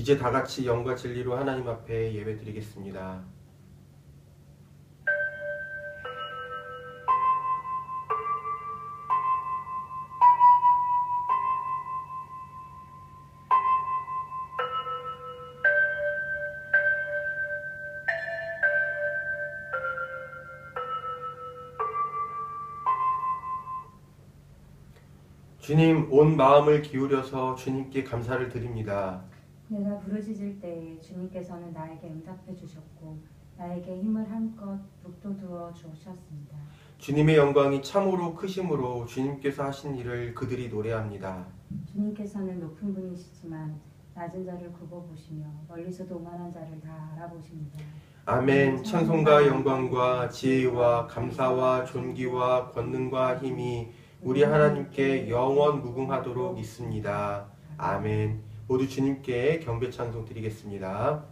이제 다 같이 영과 진리로 하나님 앞에 예배드리겠습니다. 주님, 온 마음을 기울여서 주님께 감사를 드립니다. 내가 부르짖을 때에 주님께서는 나에게 응답해 주셨고 나에게 힘을 한껏 북돋워 주셨습니다. 주님의 영광이 참으로 크심으로 주님께서 하신 일을 그들이 노래합니다. 주님께서는 높은 분이시지만 낮은 자를 굽어보시며 멀리서도 오만한 자를 다 알아보십니다. 아멘. 찬송과 영광과 지혜와 감사와 존귀와 권능과 힘이 우리 하나님께 영원 무궁하도록 있습니다. 아멘. 모두 주님께 경배 찬송 드리겠습니다.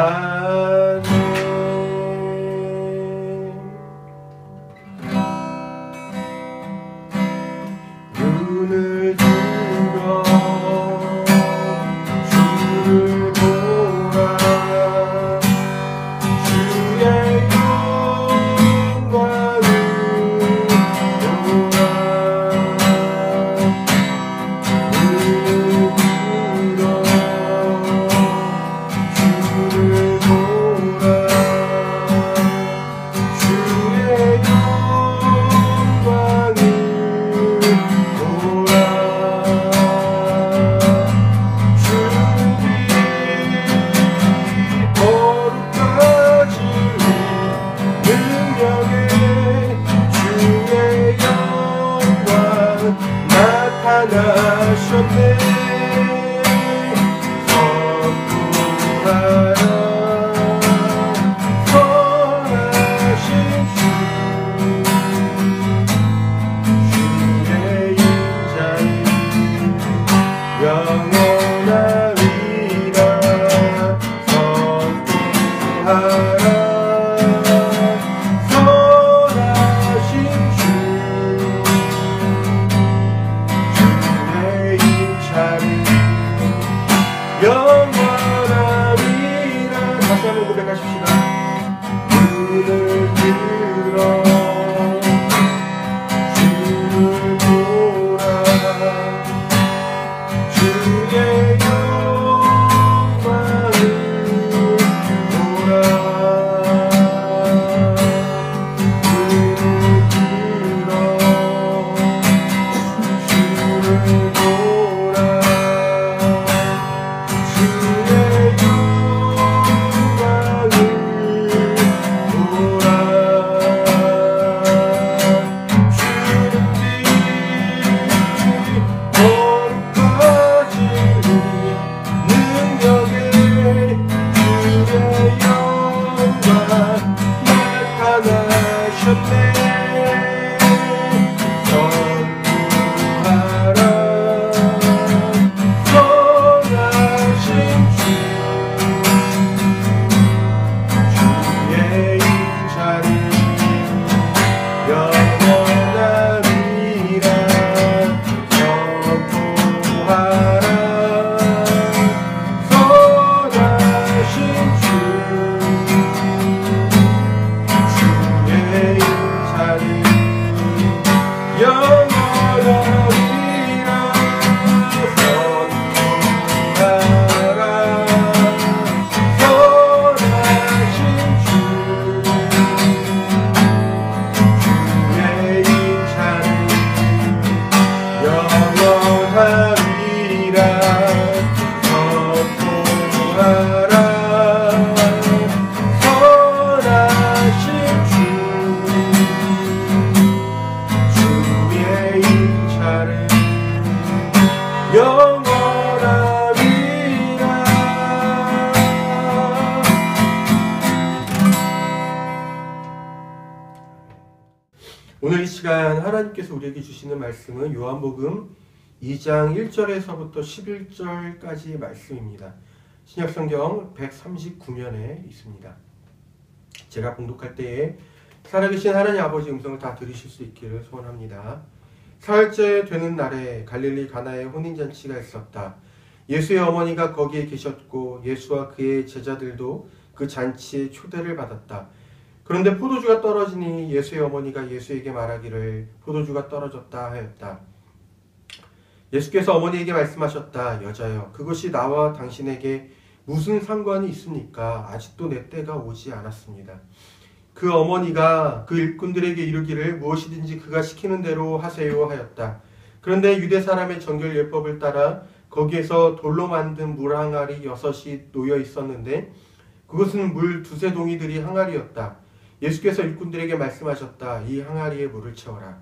하네. 눈을 들어 주를 보라. 주의 영광을 보라. 나타나셨네. 선포하라. 선하신 주 주의 인자는 영원하리라. 선포하라. 선하신 주 영원하리라. 다시 한번 고백하십시다. 눈을 들어 주를 보라. 주의 영광을 보라. 눈을 들어 주를 보라. 오늘 이 시간 하나님께서 우리에게 주시는 말씀은 요한복음 2장 1절에서부터 11절까지 말씀입니다. 신약성경 139면에 있습니다. 제가 봉독할 때에 살아계신 하나님 아버지 음성을 다 들으실 수 있기를 소원합니다. 사흘째 되는 날에 갈릴리 가나에 혼인잔치가 있었다. 예수의 어머니가 거기에 계셨고 예수와 그의 제자들도 그 잔치에 초대를 받았다. 그런데 포도주가 떨어지니 예수의 어머니가 예수에게 말하기를 포도주가 떨어졌다 하였다. 예수께서 어머니에게 말씀하셨다. 여자여, 그것이 나와 당신에게 무슨 상관이 있습니까? 아직도 내 때가 오지 않았습니다. 그 어머니가 그 일꾼들에게 이르기를 무엇이든지 그가 시키는 대로 하세요 하였다. 그런데 유대 사람의 정결 예법을 따라 거기에서 돌로 만든 물 항아리 6이 놓여 있었는데 그것은 물 2-3 동이들이 항아리였다. 예수께서 일꾼들에게 말씀하셨다. 이 항아리에 물을 채워라.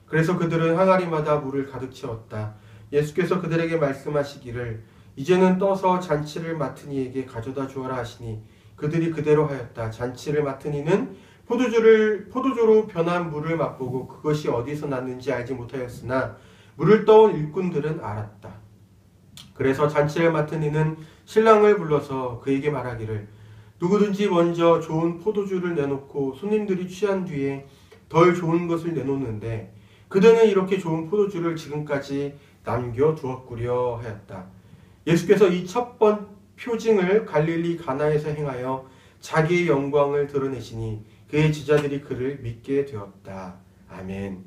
그래서 그들은 항아리마다 물을 가득 채웠다. 예수께서 그들에게 말씀하시기를 이제는 떠서 잔치를 맡은 이에게 가져다 주어라 하시니 그들이 그대로 하였다. 잔치를 맡은 이는 포도주로 변한 물을 맛보고 그것이 어디서 났는지 알지 못하였으나 물을 떠온 일꾼들은 알았다. 그래서 잔치를 맡은 이는 신랑을 불러서 그에게 말하기를 누구든지 먼저 좋은 포도주를 내놓고 손님들이 취한 뒤에 덜 좋은 것을 내놓는데 그들은 이렇게 좋은 포도주를 지금까지 남겨두었구려 하였다. 예수께서 이 첫 번 표징을 갈릴리 가나에서 행하여 자기의 영광을 드러내시니 그의 제자들이 그를 믿게 되었다. 아멘.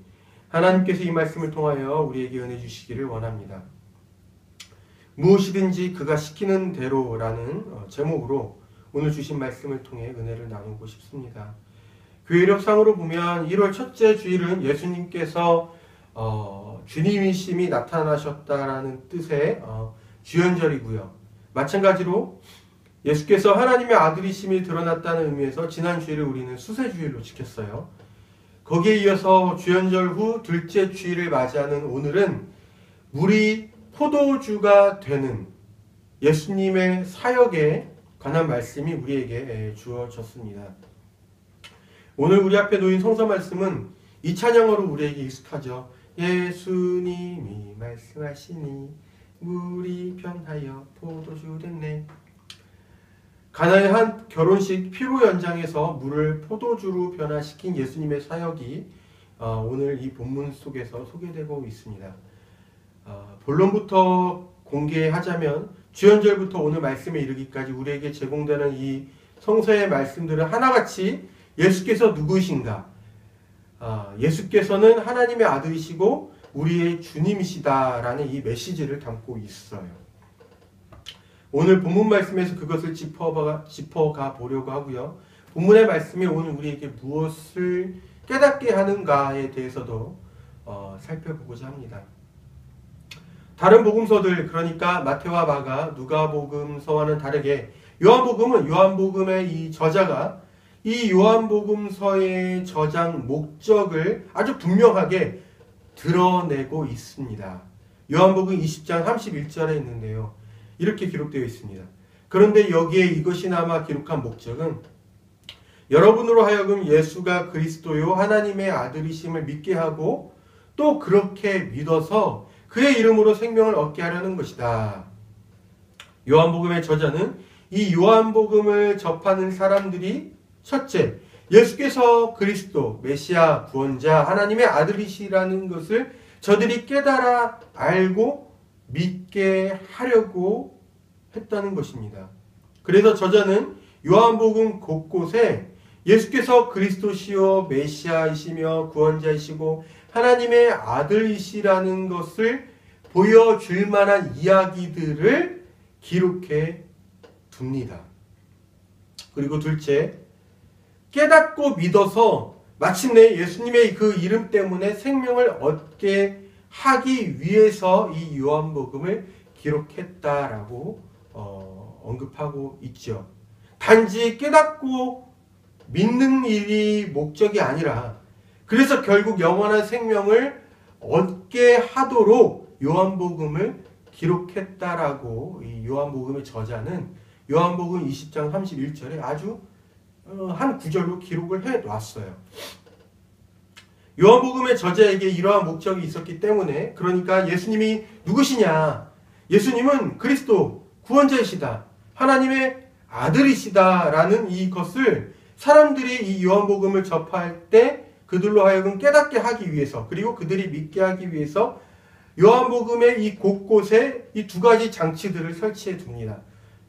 하나님께서 이 말씀을 통하여 우리에게 은혜 주시기를 원합니다. 무엇이든지 그가 시키는 대로라는 제목으로 오늘 주신 말씀을 통해 은혜를 나누고 싶습니다. 교회력상으로 보면 1월 첫째 주일은 예수님께서 주님이심이 나타나셨다라는 뜻의 주연절이고요. 마찬가지로 예수께서 하나님의 아들이심이 드러났다는 의미에서 지난 주일을 우리는 수세주일로 지켰어요. 거기에 이어서 주연절 후 둘째 주일을 맞이하는 오늘은 물이 포도주가 되는 예수님의 사역에 관한 말씀이 우리에게 주어졌습니다. 오늘 우리 앞에 놓인 성서 말씀은 이 찬양어로 우리에게 익숙하죠. 예수님이 말씀하시니 물이 변하여 포도주 됐네. 가나의 한 결혼식 피로 연장에서 물을 포도주로 변화시킨 예수님의 사역이 오늘 이 본문 속에서 소개되고 있습니다. 본론부터 공개하자면 주연절부터 오늘 말씀에 이르기까지 우리에게 제공되는 이 성서의 말씀들은 하나같이 예수께서 누구신가? 예수께서는 하나님의 아들이시고 우리의 주님이시다라는 이 메시지를 담고 있어요. 오늘 본문 말씀에서 그것을 짚어가 보려고 하고요. 본문의 말씀이 오늘 우리에게 무엇을 깨닫게 하는가에 대해서도 살펴보고자 합니다. 다른 복음서들, 그러니까 마태와 마가, 누가복음서와는 다르게 요한복음은 요한복음의 이 저자가 이 요한복음서의 저장 목적을 아주 분명하게 드러내고 있습니다. 요한복음 20장 31절에 있는데요. 이렇게 기록되어 있습니다. 그런데 여기에 이것이나마 기록한 목적은 여러분으로 하여금 예수가 그리스도요 하나님의 아들이심을 믿게 하고 또 그렇게 믿어서 그의 이름으로 생명을 얻게 하려는 것이다. 요한복음의 저자는 이 요한복음을 접하는 사람들이 첫째, 예수께서 그리스도, 메시아, 구원자, 하나님의 아들이시라는 것을 저들이 깨달아 알고 믿게 하려고 했다는 것입니다. 그래서 저자는 요한복음 곳곳에 예수께서 그리스도시요 메시아이시며 구원자이시고 하나님의 아들이시라는 것을 보여줄 만한 이야기들을 기록해 둡니다. 그리고 둘째, 깨닫고 믿어서 마침내 예수님의 그 이름 때문에 생명을 얻게 하기 위해서 이 요한복음을 기록했다라고 언급하고 있죠. 단지 깨닫고 믿는 일이 목적이 아니라 그래서 결국 영원한 생명을 얻게 하도록 요한복음을 기록했다라고 이 요한복음의 저자는 요한복음 20장 31절에 아주 한 구절로 기록을 해놨어요. 요한복음의 저자에게 이러한 목적이 있었기 때문에, 그러니까 예수님이 누구시냐? 예수님은 그리스도 구원자이시다. 하나님의 아들이시다라는 이것을 사람들이 이 요한복음을 접할 때 그들로 하여금 깨닫게 하기 위해서, 그리고 그들이 믿게 하기 위해서 요한복음의 이 곳곳에 이 두 가지 장치들을 설치해 둡니다.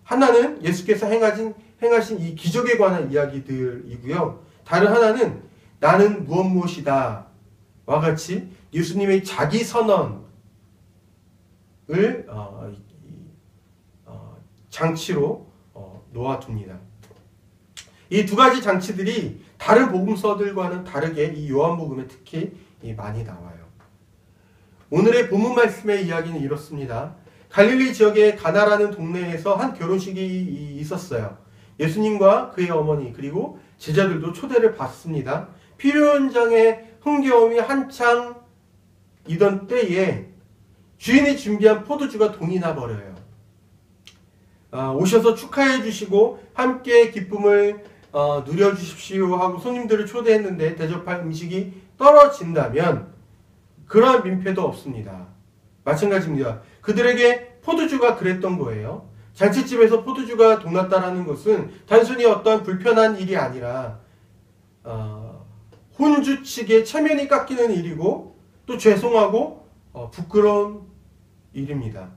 하나는 예수께서 행하신 이 기적에 관한 이야기들이고요. 다른 하나는 나는 무엇이다 와 같이 예수님의 자기 선언을 장치로 놓아둡니다. 이 두 가지 장치들이 다른 복음서들과는 다르게 이 요한복음에 특히 많이 나와요. 오늘의 본문 말씀의 이야기는 이렇습니다. 갈릴리 지역의 가나라는 동네에서 한 결혼식이 있었어요. 예수님과 그의 어머니 그리고 제자들도 초대를 받습니다. 피로 현장의 흥겨움이 한창 이던 때에 주인이 준비한 포도주가 동이 나버려요. 오셔서 축하해 주시고 함께 기쁨을 누려주십시오 하고 손님들을 초대했는데 대접할 음식이 떨어진다면 그러한 민폐도 없습니다. 마찬가지입니다. 그들에게 포도주가 그랬던 거예요. 잔치집에서 포도주가 동났다라는 것은 단순히 어떤 불편한 일이 아니라 혼주 측의 체면이 깎이는 일이고 또 죄송하고 부끄러운 일입니다.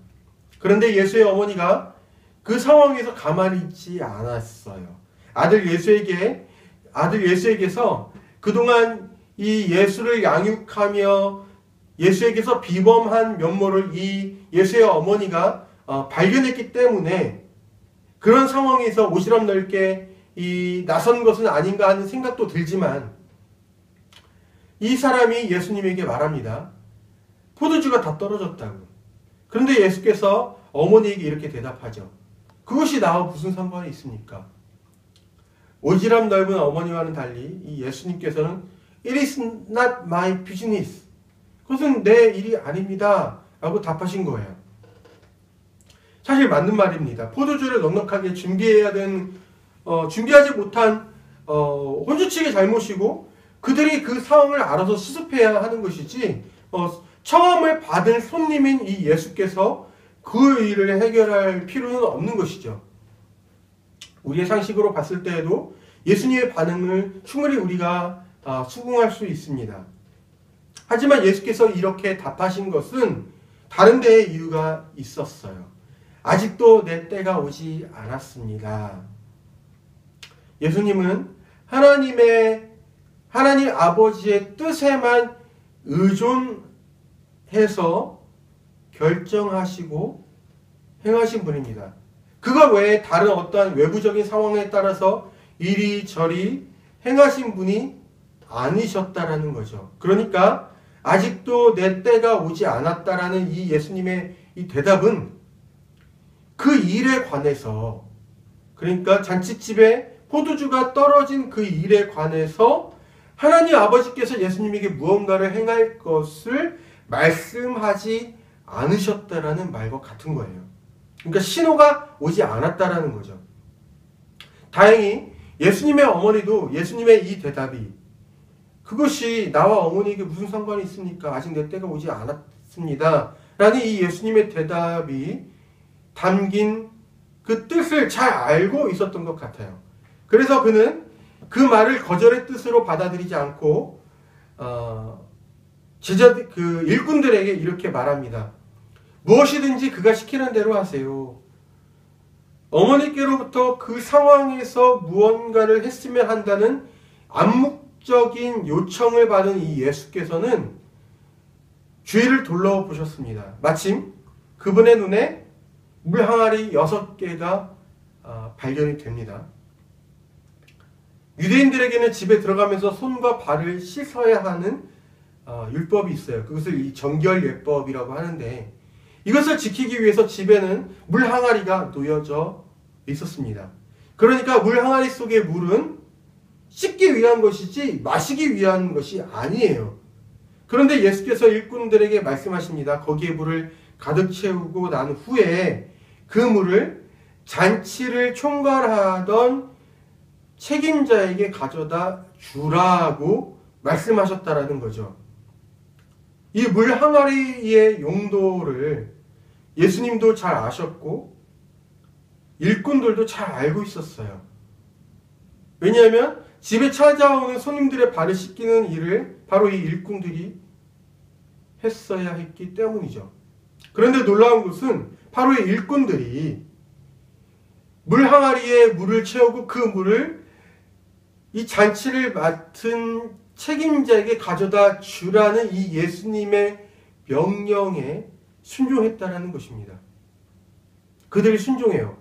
그런데 예수의 어머니가 그 상황에서 가만히 있지 않았어요. 아들 예수에게서 그동안 이 예수를 양육하며 예수에게서 비범한 면모를 이 예수의 어머니가 발견했기 때문에 그런 상황에서 오지랖 넓게 나선 것은 아닌가 하는 생각도 들지만 이 사람이 예수님에게 말합니다. 포도주가 다 떨어졌다고. 그런데 예수께서 어머니에게 이렇게 대답하죠. 그것이 나와 무슨 상관이 있습니까? 오지랖 넓은 어머니와는 달리 이 예수님께서는 It is not my business. 그것은 내 일이 아닙니다. 라고 답하신 거예요. 사실 맞는 말입니다. 포도주를 넉넉하게 준비하지 못한 혼주 측의 잘못이고 그들이 그 상황을 알아서 수습해야 하는 것이지 청함을 받은 손님인 이 예수께서 그 일을 해결할 필요는 없는 것이죠. 우리의 상식으로 봤을 때에도 예수님의 반응을 충분히 우리가 수긍할 수 있습니다. 하지만 예수께서 이렇게 답하신 것은 다른 데에 이유가 있었어요. 아직도 내 때가 오지 않았습니다. 예수님은 하나님 아버지의 뜻에만 의존해서 결정하시고 행하신 분입니다. 그것 외에 다른 어떠한 외부적인 상황에 따라서 이리저리 행하신 분이 아니셨다라는 거죠. 그러니까 아직도 내 때가 오지 않았다라는 이 예수님의 이 대답은 그 일에 관해서, 그러니까 잔치집에 포도주가 떨어진 그 일에 관해서 하나님 아버지께서 예수님에게 무언가를 행할 것을 말씀하지 않으셨다라는 말과 같은 거예요. 그러니까 신호가 오지 않았다라는 거죠. 다행히 예수님의 어머니도 예수님의 이 대답이 그것이 나와 어머니에게 무슨 상관이 있습니까? 아직 내 때가 오지 않았습니다. 라는 이 예수님의 대답이 담긴 그 뜻을 잘 알고 있었던 것 같아요. 그래서 그는 그 말을 거절의 뜻으로 받아들이지 않고 일꾼들에게 이렇게 말합니다. 무엇이든지 그가 시키는 대로 하세요. 어머니께로부터 그 상황에서 무언가를 했으면 한다는 암묵적인 요청을 받은 이 예수께서는 주위를 둘러보셨습니다. 마침 그분의 눈에 물 항아리 6개가 발견이 됩니다. 유대인들에게는 집에 들어가면서 손과 발을 씻어야 하는 율법이 있어요. 그것을 이 정결예법이라고 하는데 이것을 지키기 위해서 집에는 물 항아리가 놓여져 있었습니다. 그러니까 물 항아리 속의 물은 씻기 위한 것이지 마시기 위한 것이 아니에요. 그런데 예수께서 일꾼들에게 말씀하십니다. 거기에 물을 가득 채우고 난 후에 그 물을 잔치를 총괄하던 책임자에게 가져다 주라고 말씀하셨다라는 거죠. 이 물 항아리의 용도를 예수님도 잘 아셨고 일꾼들도 잘 알고 있었어요. 왜냐하면 집에 찾아오는 손님들의 발을 씻기는 일을 바로 이 일꾼들이 했어야 했기 때문이죠. 그런데 놀라운 것은 바로 이 일꾼들이 물 항아리에 물을 채우고 그 물을 이 잔치를 맡은 책임자에게 가져다 주라는 이 예수님의 명령에 순종했다라는 것입니다. 그들이 순종해요.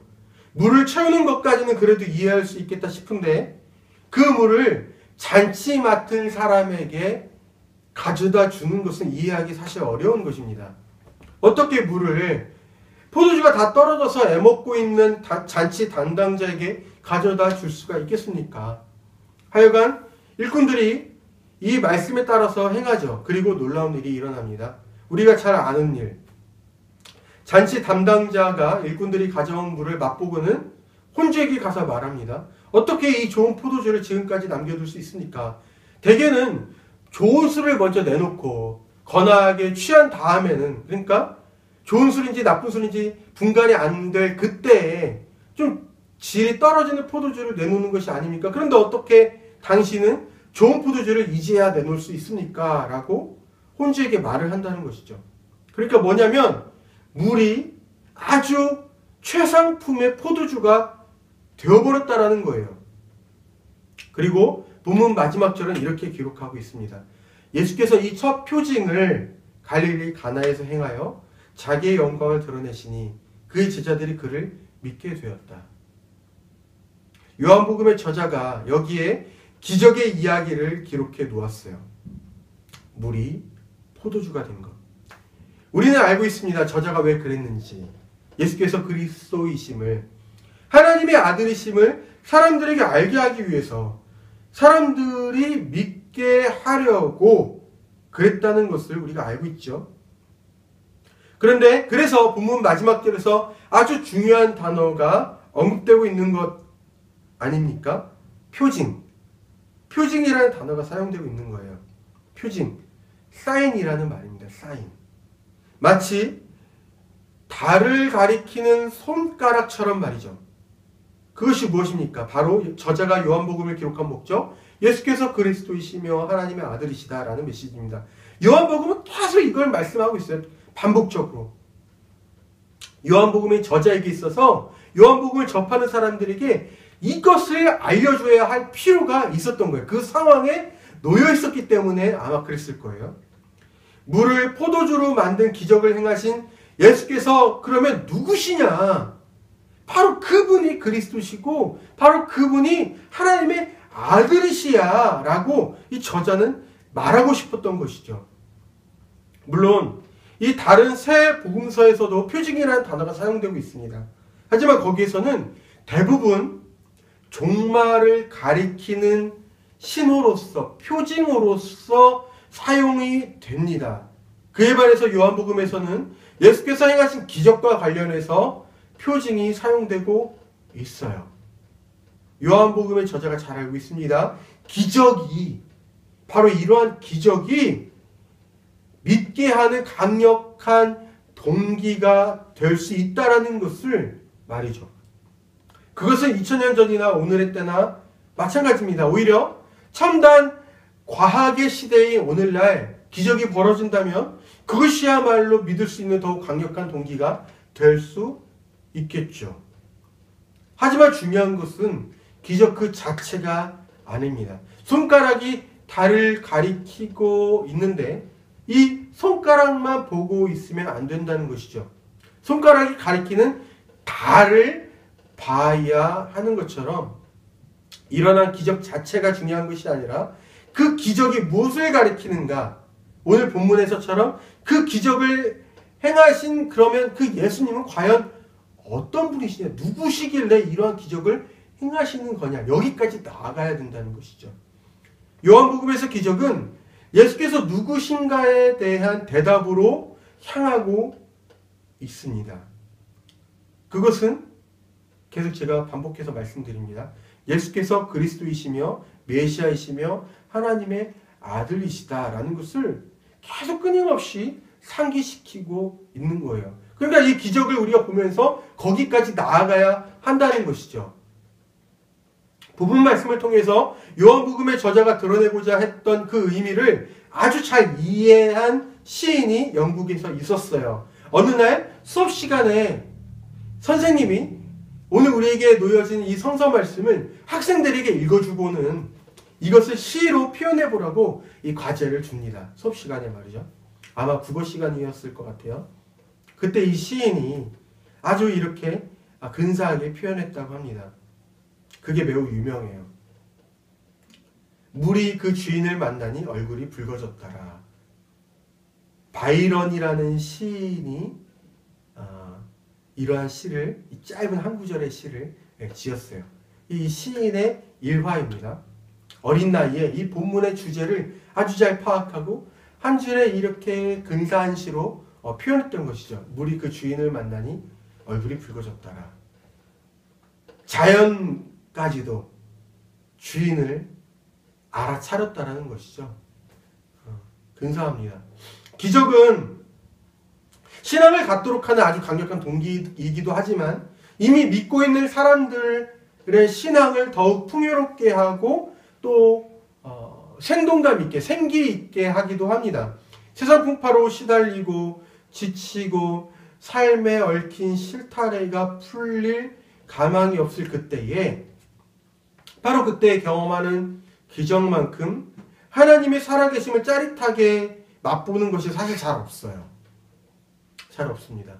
물을 채우는 것까지는 그래도 이해할 수 있겠다 싶은데 그 물을 잔치 맡은 사람에게 가져다 주는 것은 이해하기 사실 어려운 것입니다. 어떻게 물을 포도주가 다 떨어져서 애먹고 있는 잔치 담당자에게 가져다 줄 수가 있겠습니까? 하여간 일꾼들이 이 말씀에 따라서 행하죠. 그리고 놀라운 일이 일어납니다. 우리가 잘 아는 일. 잔치 담당자가 일꾼들이 가져온 물을 맛보고는 혼주에게 가서 말합니다. 어떻게 이 좋은 포도주를 지금까지 남겨둘 수 있습니까? 대개는 좋은 술을 먼저 내놓고 거나하게 취한 다음에는, 그러니까 좋은 술인지 나쁜 술인지 분간이 안 될 그때에 좀 질이 떨어지는 포도주를 내놓는 것이 아닙니까? 그런데 어떻게 당신은 좋은 포도주를 이제야 내놓을 수 있습니까? 라고 혼주에게 말을 한다는 것이죠. 그러니까 뭐냐면 물이 아주 최상품의 포도주가 되어버렸다라는 거예요. 그리고 본문 마지막 절은 이렇게 기록하고 있습니다. 예수께서 이 첫 표징을 갈릴리 가나에서 행하여 자기의 영광을 드러내시니 그의 제자들이 그를 믿게 되었다. 요한복음의 저자가 여기에 기적의 이야기를 기록해 놓았어요. 물이 포도주가 된 것. 우리는 알고 있습니다. 저자가 왜 그랬는지. 예수께서 그리스도이심을, 하나님의 아들이심을 사람들에게 알게 하기 위해서 사람들이 믿게 하려고 그랬다는 것을 우리가 알고 있죠. 그런데 그래서 본문 마지막 절에서 아주 중요한 단어가 언급되고 있는 것 아닙니까? 표징. 표징이라는 단어가 사용되고 있는 거예요. 표징. 사인이라는 말입니다. 사인. 마치 달을 가리키는 손가락처럼 말이죠. 그것이 무엇입니까? 바로 저자가 요한복음을 기록한 목적, 예수께서 그리스도이시며 하나님의 아들이시다라는 메시지입니다. 요한복음은 계속 이걸 말씀하고 있어요. 반복적으로. 요한복음의 저자에게 있어서 요한복음을 접하는 사람들에게 이것을 알려줘야 할 필요가 있었던 거예요. 그 상황에 놓여 있었기 때문에 아마 그랬을 거예요. 물을 포도주로 만든 기적을 행하신 예수께서 그러면 누구시냐? 바로 그분이 그리스도시고 바로 그분이 하나님의 아들이시야 라고 이 저자는 말하고 싶었던 것이죠. 물론 이 다른 새 복음서에서도 표징이라는 단어가 사용되고 있습니다. 하지만 거기에서는 대부분 종말을 가리키는 신호로서, 표징으로서 사용이 됩니다. 그에 반해서 요한복음에서는 예수께서 행하신 기적과 관련해서 표징이 사용되고 있어요. 요한복음의 저자가 잘 알고 있습니다. 기적이, 바로 이러한 기적이 믿게 하는 강력한 동기가 될 수 있다라는 것을 말이죠. 그것은 2000년 전이나 오늘의 때나 마찬가지입니다. 오히려 첨단 과학의 시대인 오늘날 기적이 벌어진다면 그것이야말로 믿을 수 있는 더욱 강력한 동기가 될 수 있겠죠. 하지만 중요한 것은 기적 그 자체가 아닙니다. 손가락이 달을 가리키고 있는데 이 손가락만 보고 있으면 안 된다는 것이죠. 손가락이 가리키는 달을 봐야 하는 것처럼 일어난 기적 자체가 중요한 것이 아니라 그 기적이 무엇을 가리키는가, 오늘 본문에서처럼 그 기적을 행하신 그러면 그 예수님은 과연 어떤 분이시냐, 누구시길래 이러한 기적을 행하시는 거냐, 여기까지 나아가야 된다는 것이죠. 요한복음에서 기적은 예수께서 누구신가에 대한 대답으로 향하고 있습니다. 그것은 계속 제가 반복해서 말씀드립니다. 예수께서 그리스도이시며 메시아이시며 하나님의 아들이시다라는 것을 계속 끊임없이 상기시키고 있는 거예요. 그러니까 이 기적을 우리가 보면서 거기까지 나아가야 한다는 것이죠. 부분 말씀을 통해서 요한복음의 저자가 드러내고자 했던 그 의미를 아주 잘 이해한 시인이 영국에서 있었어요. 어느 날 수업 시간에 선생님이 오늘 우리에게 놓여진 이 성서 말씀을 학생들에게 읽어주고는 이것을 시로 표현해보라고 이 과제를 줍니다. 수업 시간에 말이죠. 아마 국어 시간이었을 것 같아요. 그때 이 시인이 아주 이렇게 근사하게 표현했다고 합니다. 그게 매우 유명해요. 물이 그 주인을 만나니 얼굴이 붉어졌더라. 바이런이라는 시인이 이러한 시를, 이 짧은 한 구절의 시를 지었어요. 이 시인의 일화입니다. 어린 나이에 이 본문의 주제를 아주 잘 파악하고 한 줄에 이렇게 근사한 시로 표현했던 것이죠. 물이 그 주인을 만나니 얼굴이 붉어졌더라. 자연까지도 주인을 알아차렸다라는 것이죠. 근사합니다. 기적은 신앙을 갖도록 하는 아주 강력한 동기이기도 하지만 이미 믿고 있는 사람들의 신앙을 더욱 풍요롭게 하고 또 생동감 있게 생기 있게 하기도 합니다. 세상 풍파로 시달리고 지치고 삶에 얽힌 실타래가 풀릴 가망이 없을 그때에 바로 그때 경험하는 기적만큼 하나님의 살아계심을 짜릿하게 맛보는 것이 사실 잘 없어요. 잘 없습니다.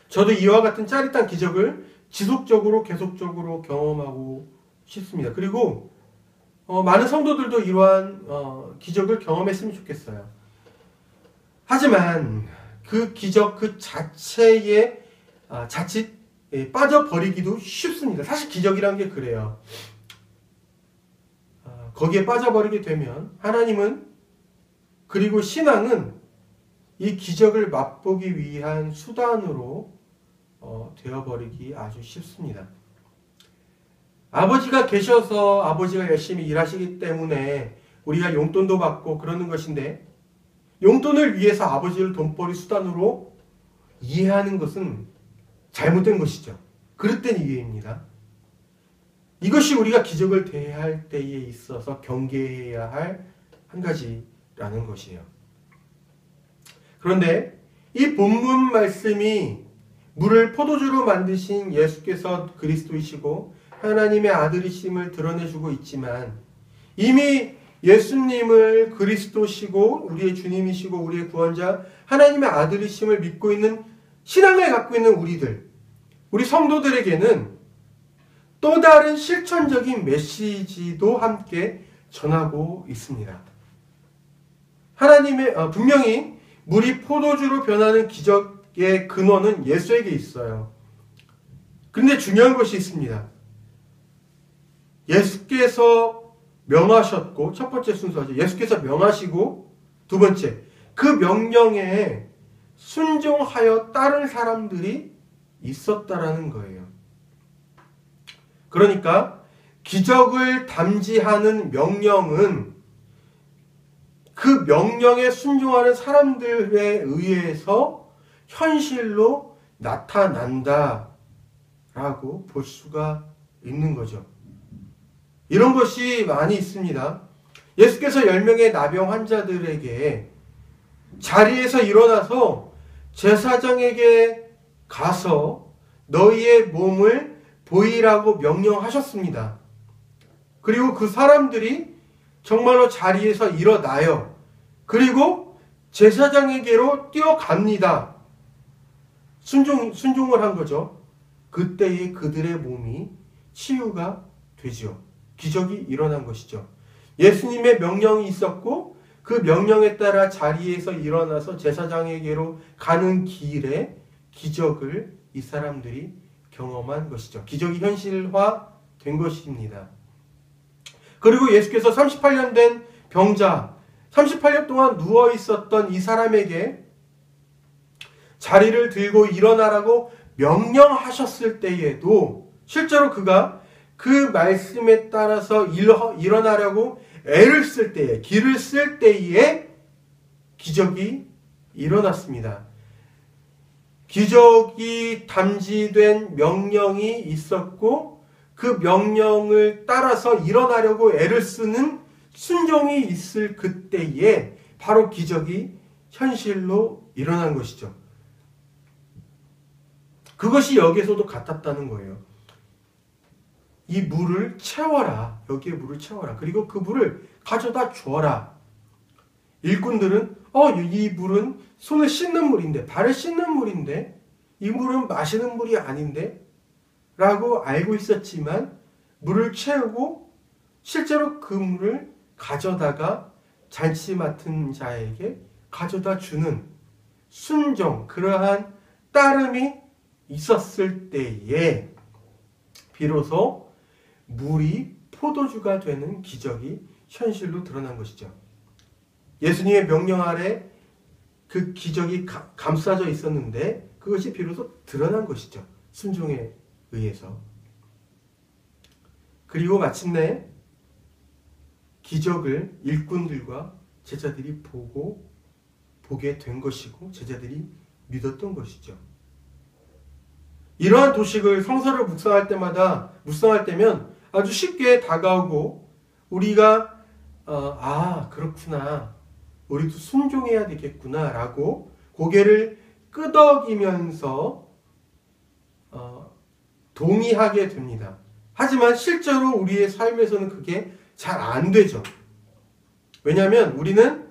저도 이와 같은 짜릿한 기적을 지속적으로 계속적으로 경험하고 싶습니다. 그리고 많은 성도들도 이러한 기적을 경험했으면 좋겠어요. 하지만 그 기적 그 자체에 자칫 빠져버리기도 쉽습니다. 사실 기적이라는 게 그래요. 거기에 빠져버리게 되면 하나님은 그리고 신앙은 이 기적을 맛보기 위한 수단으로 되어버리기 아주 쉽습니다. 아버지가 계셔서 아버지가 열심히 일하시기 때문에 우리가 용돈도 받고 그러는 것인데 용돈을 위해서 아버지를 돈벌이 수단으로 이해하는 것은 잘못된 것이죠. 그릇된 이해입니다. 이것이 우리가 기적을 대할 때에 있어서 경계해야 할 한 가지라는 것이에요. 그런데 이 본문 말씀이 물을 포도주로 만드신 예수께서 그리스도이시고 하나님의 아들이심을 드러내주고 있지만 이미 예수님을 그리스도시고 우리의 주님이시고 우리의 구원자 하나님의 아들이심을 믿고 있는 신앙을 갖고 있는 우리 성도들에게는 또 다른 실천적인 메시지도 함께 전하고 있습니다. 분명히 물이 포도주로 변하는 기적의 근원은 예수에게 있어요. 그런데 중요한 것이 있습니다. 예수께서 명하셨고, 첫 번째 순서죠. 예수께서 명하시고, 두 번째, 그 명령에 순종하여 따른 사람들이 있었다라는 거예요. 그러니까 기적을 담지하는 명령은 그 명령에 순종하는 사람들에 의해서 현실로 나타난다라고 볼 수가 있는 거죠. 이런 것이 많이 있습니다. 예수께서 10명의 나병 환자들에게 자리에서 일어나서 제사장에게 가서 너희의 몸을 보이라고 명령하셨습니다. 그리고 그 사람들이 정말로 자리에서 일어나요. 그리고 제사장에게로 뛰어갑니다. 순종을 한 거죠. 그때의 그들의 몸이 치유가 되죠. 기적이 일어난 것이죠. 예수님의 명령이 있었고 그 명령에 따라 자리에서 일어나서 제사장에게로 가는 길에 기적을 이 사람들이 경험한 것이죠. 기적이 현실화된 것입니다. 그리고 예수께서 38년 된 병자, 38년 동안 누워 있었던 이 사람에게 자리를 들고 일어나라고 명령하셨을 때에도 실제로 그가 그 말씀에 따라서 일어나려고 애를 쓸 때에, 길을 쓸 때에 기적이 일어났습니다. 기적이 담지된 명령이 있었고 그 명령을 따라서 일어나려고 애를 쓰는 순종이 있을 그때에 바로 기적이 현실로 일어난 것이죠. 그것이 여기에서도 같았다는 거예요. 이 물을 채워라. 여기에 물을 채워라. 그리고 그 물을 가져다 주어라. 일꾼들은 이 물은 손을 씻는 물인데, 발을 씻는 물인데, 이 물은 마시는 물이 아닌데 라고 알고 있었지만 물을 채우고 실제로 그 물을 가져다가 잔치 맡은 자에게 가져다 주는 순종, 그러한 따름이 있었을 때에 비로소 물이 포도주가 되는 기적이 현실로 드러난 것이죠. 예수님의 명령 아래 그 기적이 감싸져 있었는데 그것이 비로소 드러난 것이죠. 순종에 의해서. 그리고 마침내 기적을 일꾼들과 제자들이 보게 된 것이고 제자들이 믿었던 것이죠. 이러한 도식을 성서를 묵상할 때면 아주 쉽게 다가오고 우리가 그렇구나, 우리도 순종해야 되겠구나 라고 고개를 끄덕이면서 동의하게 됩니다. 하지만 실제로 우리의 삶에서는 그게 잘 안 되죠. 왜냐하면 우리는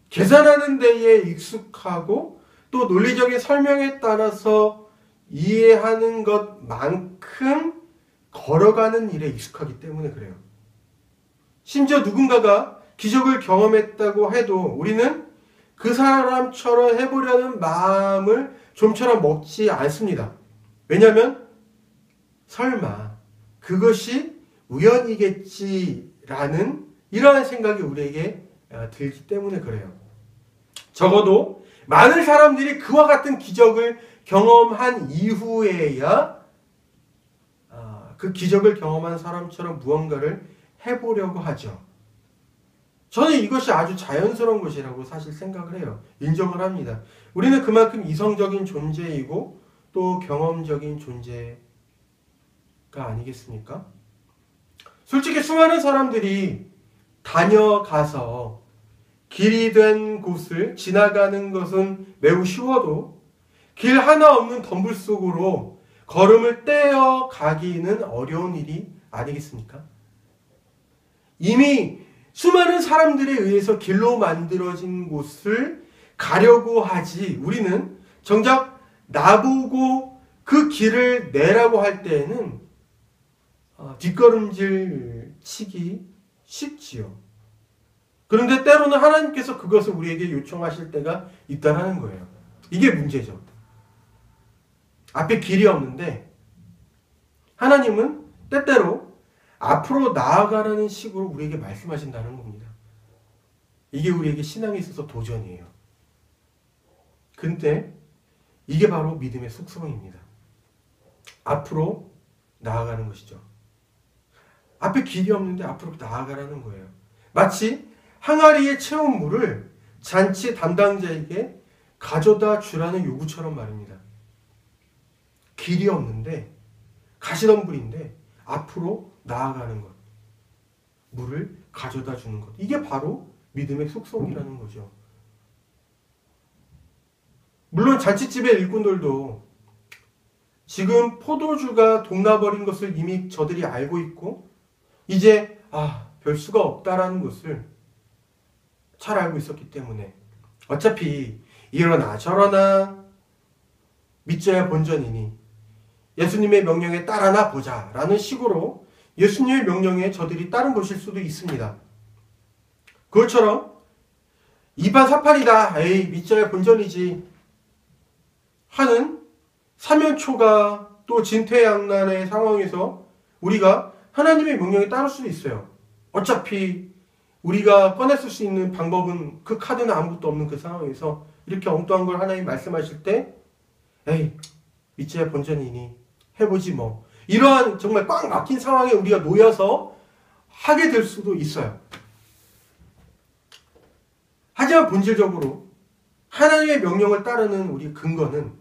계산하는 데에 익숙하고 또 논리적인 설명에 따라서 이해하는 것만큼 걸어가는 일에 익숙하기 때문에 그래요. 심지어 누군가가 기적을 경험했다고 해도 우리는 그 사람처럼 해보려는 마음을 좀처럼 먹지 않습니다. 왜냐하면 설마 그것이 우연이겠지라는 이러한 생각이 우리에게 들기 때문에 그래요. 적어도 많은 사람들이 그와 같은 기적을 경험한 이후에야 그 기적을 경험한 사람처럼 무언가를 해보려고 하죠. 저는 이것이 아주 자연스러운 것이라고 사실 생각을 해요. 인정을 합니다. 우리는 그만큼 이성적인 존재이고 또 경험적인 존재가 아니겠습니까? 솔직히 수많은 사람들이 다녀가서 길이 된 곳을 지나가는 것은 매우 쉬워도 길 하나 없는 덤불 속으로 걸음을 떼어 가기는 어려운 일이 아니겠습니까? 이미 수많은 사람들에 의해서 길로 만들어진 곳을 가려고 하지 우리는 정작 나보고 그 길을 내라고 할 때에는 뒷걸음질 치기 쉽지요. 그런데 때로는 하나님께서 그것을 우리에게 요청하실 때가 있다는 거예요. 이게 문제죠. 앞에 길이 없는데 하나님은 때때로 앞으로 나아가라는 식으로 우리에게 말씀하신다는 겁니다. 이게 우리에게 신앙에 있어서 도전이에요. 근데 이게 바로 믿음의 속성입니다. 앞으로 나아가는 것이죠. 앞에 길이 없는데 앞으로 나아가라는 거예요. 마치 항아리에 채운 물을 잔치 담당자에게 가져다 주라는 요구처럼 말입니다. 길이 없는데 가시덤불인데 앞으로 나아가는 것, 물을 가져다 주는 것, 이게 바로 믿음의 속성이라는 거죠. 물론 잔치집의 일꾼들도 지금 포도주가 동나버린 것을 이미 저들이 알고 있고 이제 별 수가 없다라는 것을 잘 알고 있었기 때문에 어차피 이러나 저러나 믿져야 본전이니 예수님의 명령에 따라나 보자 라는 식으로 예수님의 명령에 저들이 따른 것일 수도 있습니다. 그것처럼 이반사팔이다, 에이 믿져야 본전이지 하는 사면초가 또 진퇴양난의 상황에서 우리가 하나님의 명령에 따를 수도 있어요. 어차피 우리가 꺼냈을 수 있는 방법은 그 카드는 아무것도 없는 그 상황에서 이렇게 엉뚱한 걸 하나님 말씀하실 때 에이 믿져야 본전이니 해보지 뭐, 이러한 정말 꽉 막힌 상황에 우리가 놓여서 하게 될 수도 있어요. 하지만 본질적으로 하나님의 명령을 따르는 우리 근거는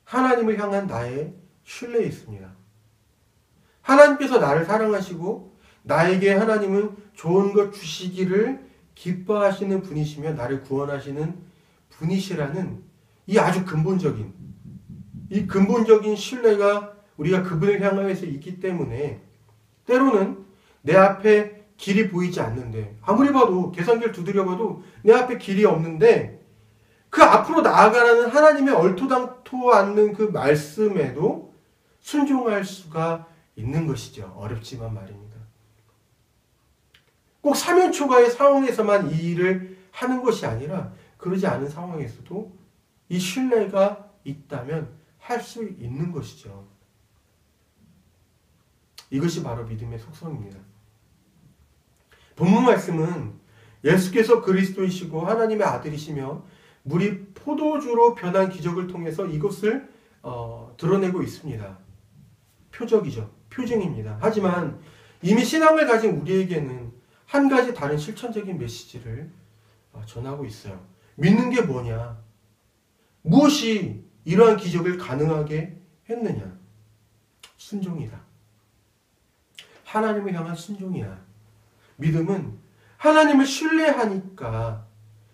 하나님을 향한 나의 신뢰에 있습니다. 하나님께서 나를 사랑하시고 나에게 하나님은 좋은 것 주시기를 기뻐하시는 분이시며 나를 구원하시는 분이시라는 이 아주 근본적인 신뢰가 우리가 그분을 향하여서 있기 때문에 때로는 내 앞에 길이 보이지 않는데, 아무리 봐도 계산기를 두드려봐도 내 앞에 길이 없는데 그 앞으로 나아가라는 하나님의 얼토당토 않는 그 말씀에도 순종할 수가 있는 것이죠. 어렵지만 말입니다. 꼭 사면초가의 상황에서만 이 일을 하는 것이 아니라 그러지 않은 상황에서도 이 신뢰가 있다면 할 수 있는 것이죠. 이것이 바로 믿음의 속성입니다. 본문 말씀은 예수께서 그리스도이시고 하나님의 아들이시며 물이 포도주로 변한 기적을 통해서 이것을 드러내고 있습니다. 표적이죠. 표징입니다. 하지만 이미 신앙을 가진 우리에게는 한 가지 다른 실천적인 메시지를 전하고 있어요. 믿는 게 뭐냐? 무엇이 이러한 기적을 가능하게 했느냐? 순종이다. 하나님을 향한 순종이야. 믿음은 하나님을 신뢰하니까,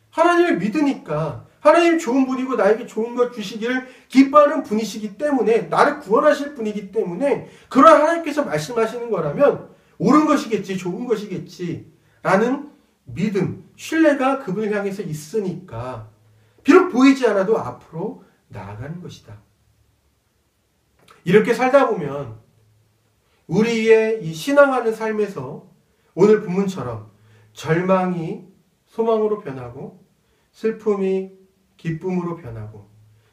하나님을 믿으니까, 하나님 좋은 분이고 나에게 좋은 것 주시기를 기뻐하는 분이시기 때문에, 나를 구원하실 분이기 때문에 그런 하나님께서 말씀하시는 거라면 옳은 것이겠지, 좋은 것이겠지 라는 믿음, 신뢰가 그분을 향해서 있으니까 비록 보이지 않아도 앞으로 나아가는 것이다. 이렇게 살다 보면 우리의 이 신앙하는 삶에서 오늘 본문처럼 절망이 소망으로 변하고, 슬픔이 기쁨으로 변하고,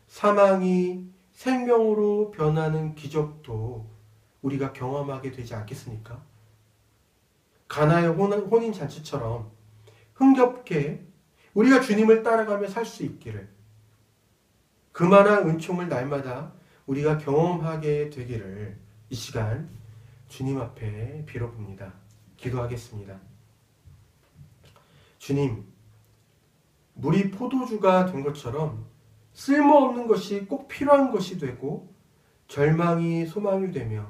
사망이 생명으로 변하는 기적도 우리가 경험하게 되지 않겠습니까? 가나의 혼인잔치처럼 흥겹게 우리가 주님을 따라가며 살 수 있기를, 그만한 은총을 날마다 우리가 경험하게 되기를 이 시간 주님 앞에 빌어봅니다. 기도하겠습니다. 주님, 물이 포도주가 된 것처럼 쓸모없는 것이 꼭 필요한 것이 되고, 절망이 소망이 되며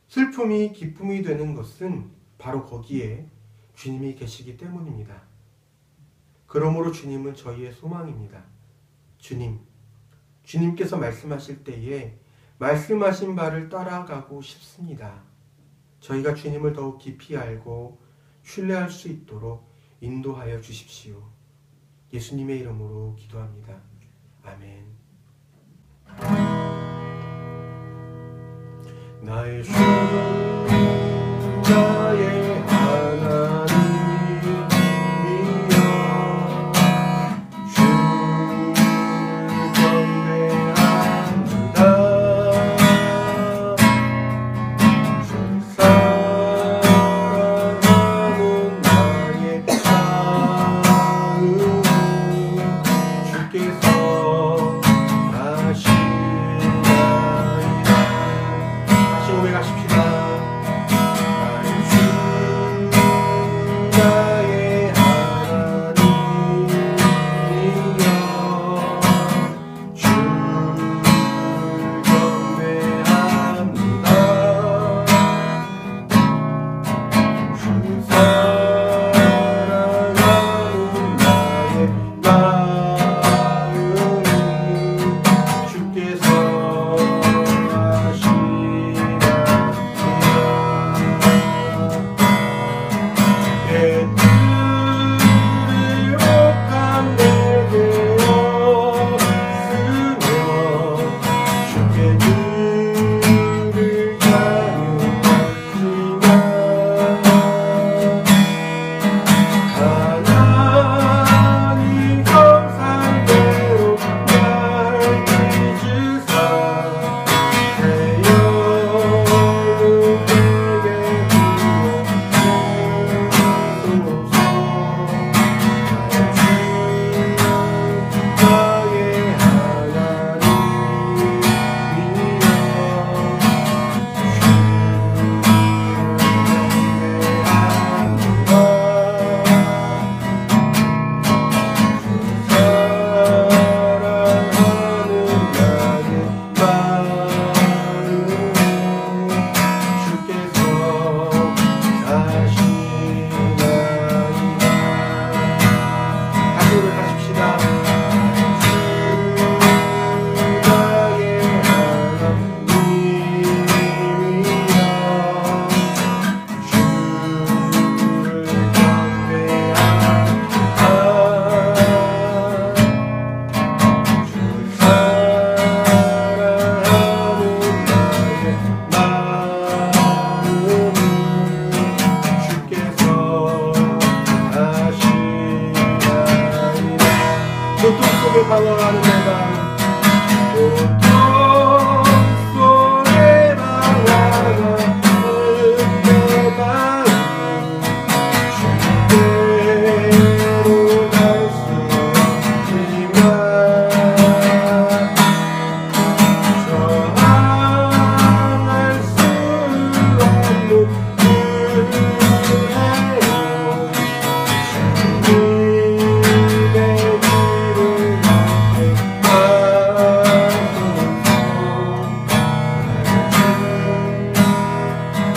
슬픔이 기쁨이 되는 것은 바로 거기에 주님이 계시기 때문입니다. 그러므로 주님은 저희의 소망입니다. 주님께서 말씀하실 때에 말씀하신 바를 따라가고 싶습니다. 저희가 주님을 더욱 깊이 알고 신뢰할 수 있도록 인도하여 주십시오. 예수님의 이름으로 기도합니다. 아멘. 나의 주 나의 하나님이여, 주를 경배합니다. 주를 사랑하는 나의 마음, 주께서 하시나이다. 다시 고백하십시다. 나의 주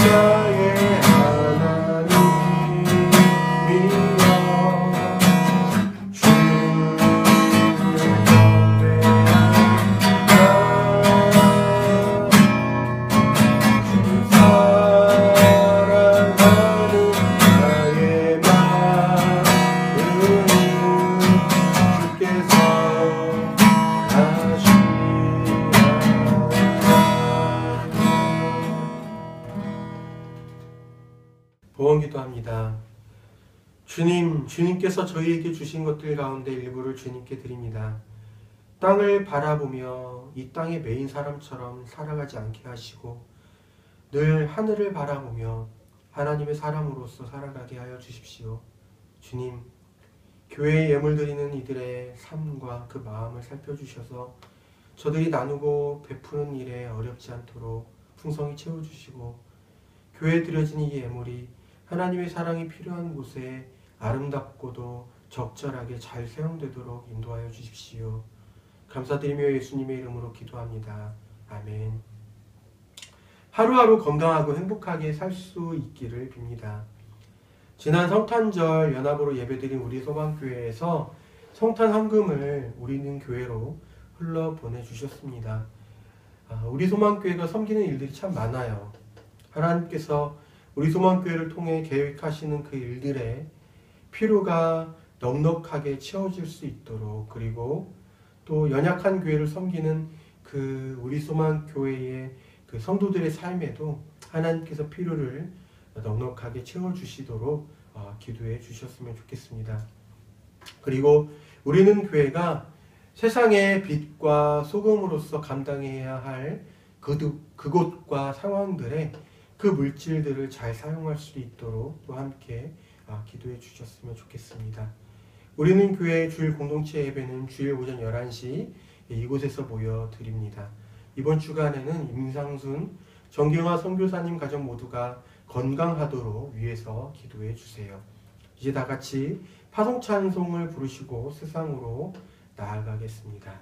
나의 하나님이여 주를 경배한다. 주를 사랑하는 나의 마음은 주께서 보험기도합니다. 주님, 주님께서 저희에게 주신 것들 가운데 일부를 주님께 드립니다. 땅을 바라보며 이 땅에 매인 사람처럼 살아가지 않게 하시고 늘 하늘을 바라보며 하나님의 사람으로서 살아가게 하여 주십시오. 주님, 교회에 예물 드리는 이들의 삶과 그 마음을 살펴주셔서 저들이 나누고 베푸는 일에 어렵지 않도록 풍성히 채워주시고 교회에 드려진 이 예물이 하나님의 사랑이 필요한 곳에 아름답고도 적절하게 잘 사용되도록 인도하여 주십시오. 감사드리며 예수님의 이름으로 기도합니다. 아멘. 하루하루 건강하고 행복하게 살 수 있기를 빕니다. 지난 성탄절 연합으로 예배드린 우리 소망교회에서 성탄 헌금을 우리는 교회로 흘러 보내주셨습니다. 우리 소망교회가 섬기는 일들이 참 많아요. 하나님께서 우리 소망교회를 통해 계획하시는 그 일들의 필요가 넉넉하게 채워질 수 있도록, 그리고 또 연약한 교회를 섬기는 그 우리 소망교회의 그 성도들의 삶에도 하나님께서 필요를 넉넉하게 채워주시도록 기도해 주셨으면 좋겠습니다. 그리고 우리는 교회가 세상의 빛과 소금으로서 감당해야 할 그곳과 상황들에 그 물질들을 잘 사용할 수 있도록 또 함께 기도해 주셨으면 좋겠습니다. 우리는 교회 주일 공동체 예배는 주일 오전 11시 이곳에서 모여 드립니다. 이번 주간에는 임상순, 정경화 선교사님 가족 모두가 건강하도록 위해서 기도해 주세요. 이제 다 같이 파송찬송을 부르시고 세상으로 나아가겠습니다.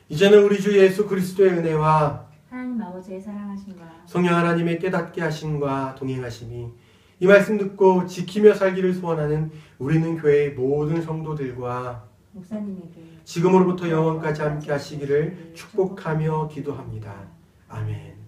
이제는 우리 주 예수 그리스도의 은혜와 하나님 아버지의 사랑하심과 성령 하나님의 깨닫게 하심과 동행하심이 이 말씀 듣고 지키며 살기를 소원하는 우리는 교회의 모든 성도들과 목사님에게 지금으로부터 영원까지 함께 하시기를 축복하며 기도합니다. 아멘.